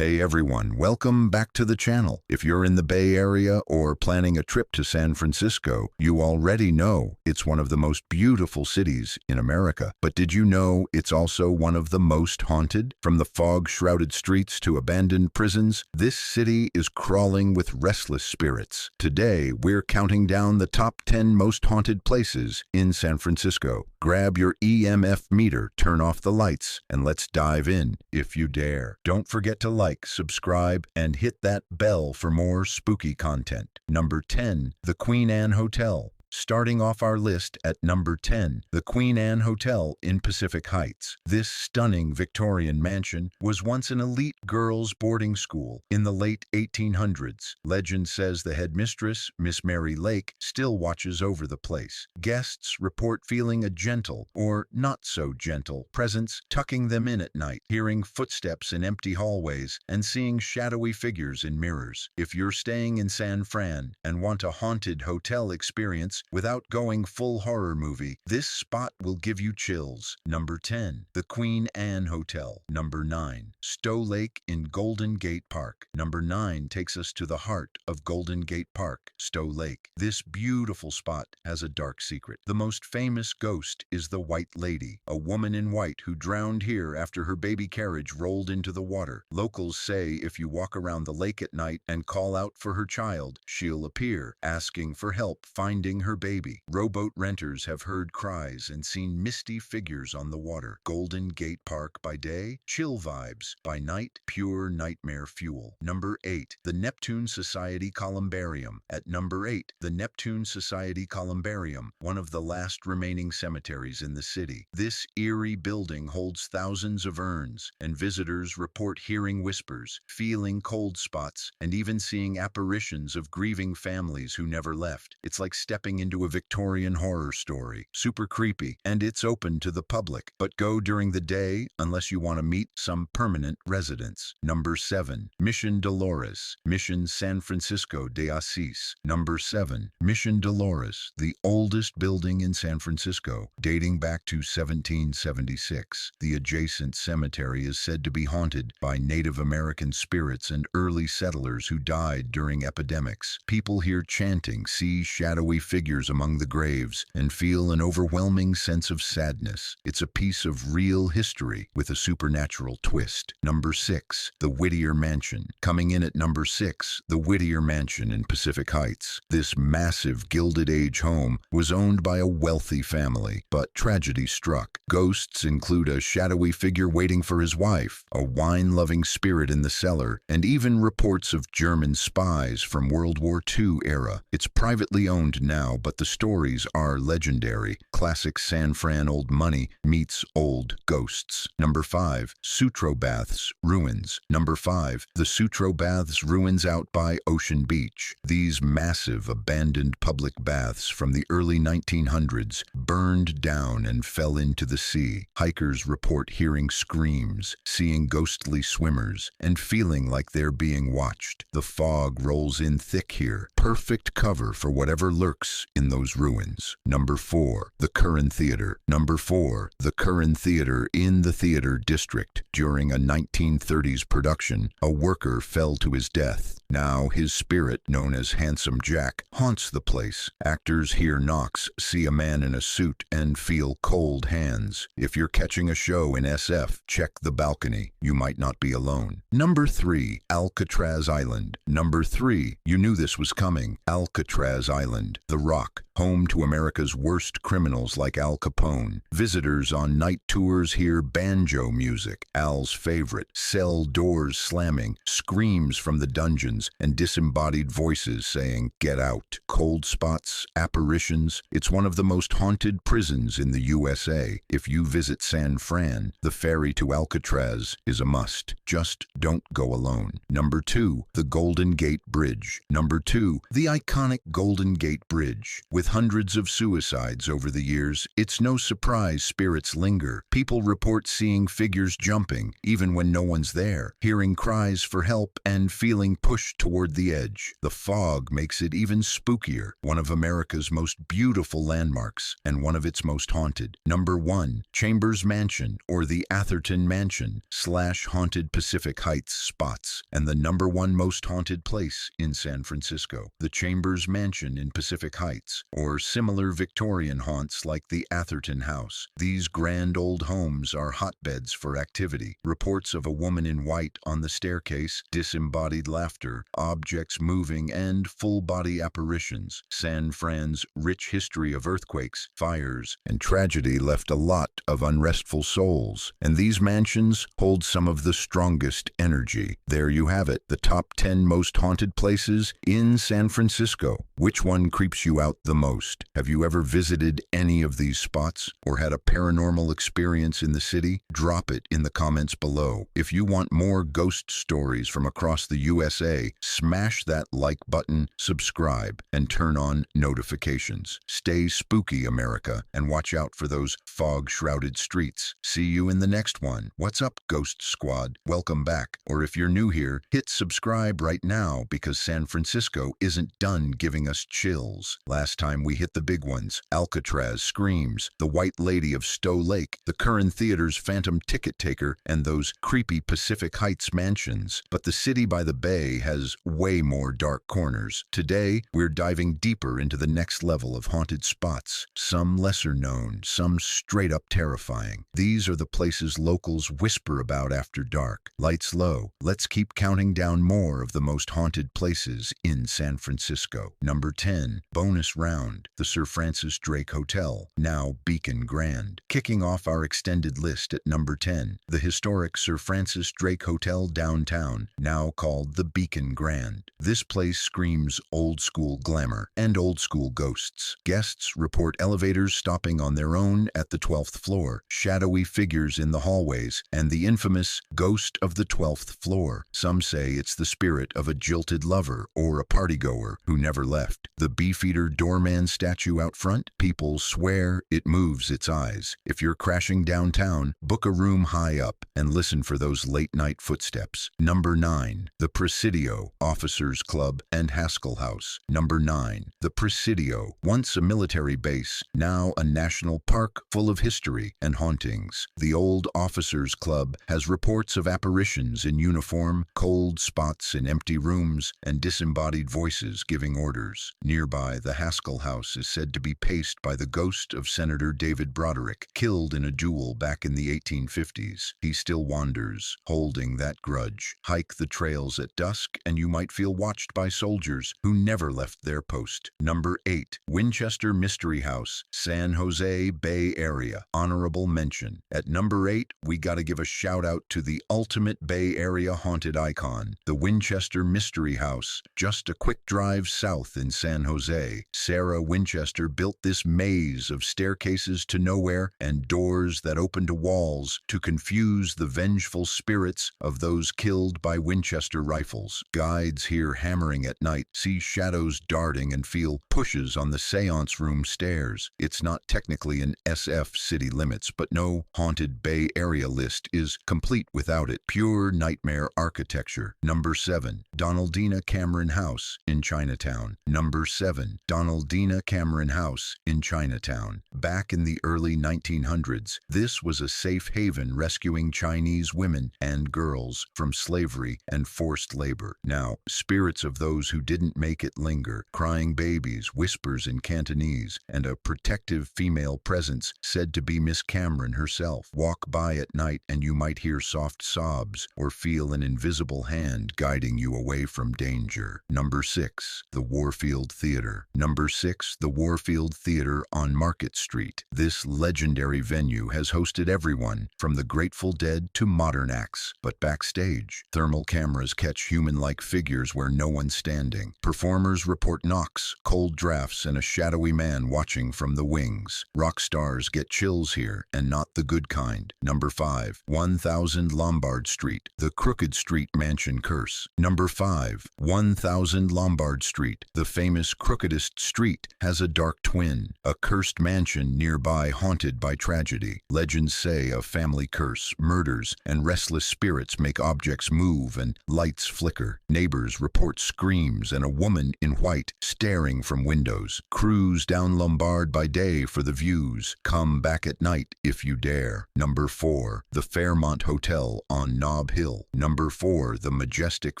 Hey everyone, welcome back to the channel. If you're in the Bay Area or planning a trip to San Francisco, you already know it's one of the most beautiful cities in America. But did you know it's also one of the most haunted? From the fog-shrouded streets to abandoned prisons, this city is crawling with restless spirits. Today, we're counting down the top 10 most haunted places in San Francisco. Grab your EMF meter, turn off the lights, and let's dive in if you dare. Don't forget to like, subscribe, and hit that bell for more spooky content. Number 10, the Queen Anne Hotel. Starting off our list at number 10, the Queen Anne Hotel in Pacific Heights. This stunning Victorian mansion was once an elite girls' boarding school in the late 1800s. Legend says the headmistress, Miss Mary Lake, still watches over the place. Guests report feeling a gentle, or not so gentle, presence tucking them in at night, hearing footsteps in empty hallways, and seeing shadowy figures in mirrors. If you're staying in San Fran and want a haunted hotel experience, without going full horror movie, this spot will give you chills. Number 10, the Queen Anne Hotel. Number 9, Stowe Lake in Golden Gate Park. Number 9 takes us to the heart of Golden Gate Park, Stowe Lake. This beautiful spot has a dark secret. The most famous ghost is the White Lady, a woman in white who drowned here after her baby carriage rolled into the water. Locals say if you walk around the lake at night and call out for her child, she'll appear, asking for help finding her baby. Rowboat renters have heard cries and seen misty figures on the water. Golden Gate Park by day, chill vibes. By night, pure nightmare fuel. Number 8, the Neptune Society Columbarium. At number 8, the Neptune Society Columbarium, one of the last remaining cemeteries in the city. This eerie building holds thousands of urns, and visitors report hearing whispers, feeling cold spots, and even seeing apparitions of grieving families who never left. It's like stepping into a Victorian horror story. Super creepy, and it's open to the public. But go during the day unless you want to meet some permanent residents. Number 7, Mission Dolores, Mission San Francisco de Asís. Number 7, Mission Dolores, the oldest building in San Francisco, dating back to 1776. The adjacent cemetery is said to be haunted by Native American spirits and early settlers who died during epidemics. People hear chanting, see shadowy figures among the graves, and feel an overwhelming sense of sadness. It's a piece of real history with a supernatural twist. Number 6, the Whittier Mansion. Coming in at number 6, the Whittier Mansion in Pacific Heights. This massive Gilded Age home was owned by a wealthy family, but tragedy struck. Ghosts include a shadowy figure waiting for his wife, a wine-loving spirit in the cellar, and even reports of German spies from World War II era. It's privately owned now, but the stories are legendary. Classic San Fran old money meets old ghosts. Number 5, Sutro Baths Ruins. Number 5, the Sutro Baths Ruins out by Ocean Beach. These massive abandoned public baths from the early 1900s burned down and fell into the sea. Hikers report hearing screams, seeing ghostly swimmers, and feeling like they're being watched. The fog rolls in thick here, perfect cover for whatever lurks in those ruins. Number 4, the Curran Theater. Number 4, the Curran Theater in the Theater District. During a 1930s production, a worker fell to his death. Now his spirit, known as Handsome Jack, haunts the place. Actors hear knocks, see a man in a suit, and feel cold hands. If you're catching a show in SF, check the balcony. You might not be alone. Number 3, Alcatraz Island. Number 3, you knew this was coming. Alcatraz Island, the Rock, home to America's worst criminals like Al Capone. Visitors on night tours hear banjo music, Al's favorite, cell doors slamming, screams from the dungeons, and disembodied voices saying, "Get out." Cold spots, apparitions. It's one of the most haunted prisons in the USA. If you visit San Fran, the ferry to Alcatraz is a must. Just don't go alone. Number 2, the Golden Gate Bridge. Number 2, the iconic Golden Gate Bridge. With hundreds of suicides over the years, it's no surprise spirits linger. People report seeing figures jumping, even when no one's there, hearing cries for help, and feeling pushed push toward the edge. The fog makes it even spookier. One of America's most beautiful landmarks and one of its most haunted. Number 1. Chambers Mansion, or the Atherton Mansion / Haunted Pacific Heights spots, and the number 1 most haunted place in San Francisco. The Chambers Mansion in Pacific Heights, or similar Victorian haunts like the Atherton House. These grand old homes are hotbeds for activity. Reports of a woman in white on the staircase, disembodied laughter, objects moving, and full-body apparitions. San Fran's rich history of earthquakes, fires, and tragedy left a lot of unrestful souls, and these mansions hold some of the strongest energy. There you have it, the top 10 most haunted places in San Francisco. Which one creeps you out the most? Have you ever visited any of these spots or had a paranormal experience in the city? Drop it in the comments below. If you want more ghost stories from across the USA, smash that like button, subscribe, and turn on notifications. Stay spooky, America, and watch out for those fog-shrouded streets. See you in the next one. What's up, Ghost Squad? Welcome back. Or if you're new here, hit subscribe right now because San Francisco isn't done giving us chills. Last time we hit the big ones: Alcatraz screams, the White Lady of Stowe Lake, the Curran Theater's phantom ticket taker, and those creepy Pacific Heights mansions. But the city by the bay has way more dark corners. Today, we're diving deeper into the next level of haunted spots, some lesser known, some straight up terrifying. These are the places locals whisper about after dark. Lights low. Let's keep counting down more of the most haunted places in San Francisco. Number 10, bonus round, the Sir Francis Drake Hotel, now Beacon Grand. Kicking off our extended list at number 10, the historic Sir Francis Drake Hotel downtown, now called the Beacon Grand. This place screams old school glamour and old school ghosts. Guests report elevators stopping on their own at the 12th floor, shadowy figures in the hallways, and the infamous ghost of the 12th floor. Some say it's the spirit of a jilted lover or a partygoer who never left. The Beefeater doorman statue out front, people swear it moves its eyes. If you're crashing downtown, book a room high up and listen for those late-night footsteps. Number 9, the Presidio, Officers Club and Haskell House. Number 9, the Presidio, once a military base, now a national park full of history and hauntings. The old Officers Club has reports of apparitions in uniform, cold spots in empty rooms, and disembodied voices giving orders. Nearby, the Haskell House is said to be paced by the ghost of Senator David Broderick, killed in a duel back in the 1850s. He still wanders, holding that grudge. Hike the trails at dusk, and you might feel watched by soldiers who never left their post. Number 8, Winchester Mystery House, San Jose Bay Area. Honorable mention. At number 8, we gotta give a shout out to the ultimate Bay Area haunted icon, the Winchester Mystery House, just a quick drive south in San Jose. Sarah Winchester built this maze of staircases to nowhere and doors that open to walls to confuse the vengeful spirits of those killed by Winchester rifles. Guides hear hammering at night, see shadows darting, and feel pushes on the seance room stairs. It's not technically an SF city limits, but no haunted Bay Area list is complete without it. Pure nightmare architecture. Number 7, Donaldina Cameron House in Chinatown. Number 7, Donaldina Cameron House in Chinatown. Back in the early 1900s, this was a safe haven rescuing Chinese women and girls from slavery and forced labor. Now, spirits of those who didn't make it linger, crying babies, whispers in Cantonese, and a protective female presence said to be Miss Cameron herself. Walk by at night and you might hear soft sobs or feel an invisible hand guiding you away from danger. Number 6, the Warfield Theater. Number 6, the Warfield Theater on Market Street. This legendary venue has hosted everyone from the Grateful Dead to modern acts. But backstage, thermal cameras catch human-like figures where no one's standing. Performers report knocks, cold drafts, and a shadowy man watching from the wings. Rock stars get chills here, and not the good kind. Number 5, 1000 Lombard Street, the Crooked Street Mansion Curse. Number 5, 1000 Lombard Street, the famous crookedest street, has a dark twin, a cursed mansion nearby haunted by tragedy. Legends say a family curse, murders, and restless spirits make objects move and lights flicker. later, neighbors report screams and a woman in white staring from windows. Cruise down Lombard by day for the views. Come back at night if you dare. Number 4. The Fairmont Hotel on Nob Hill. Number 4. The majestic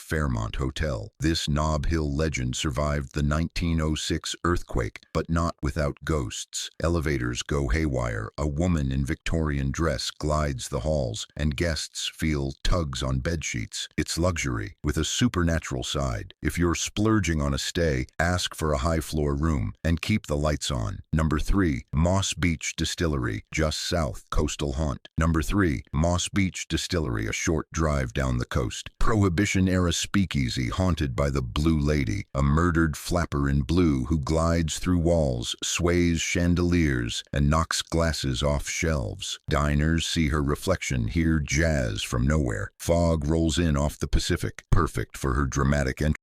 Fairmont Hotel. This Nob Hill legend survived the 1906 earthquake, but not without ghosts. Elevators go haywire, a woman in Victorian dress glides the halls, and guests feel tugs on bedsheets. It's luxury, with a supernatural side. If you're splurging on a stay, ask for a high-floor room, and keep the lights on. Number 3. Moss Beach Distillery, just south, coastal haunt. Number 3. Moss Beach Distillery, a short drive down the coast. Prohibition-era speakeasy haunted by the Blue Lady, a murdered flapper in blue who glides through walls, sways chandeliers, and knocks glasses off shelves. Diners see her reflection, hear jazz from nowhere. Fog rolls in off the Pacific, perfect for her dramatic entrance.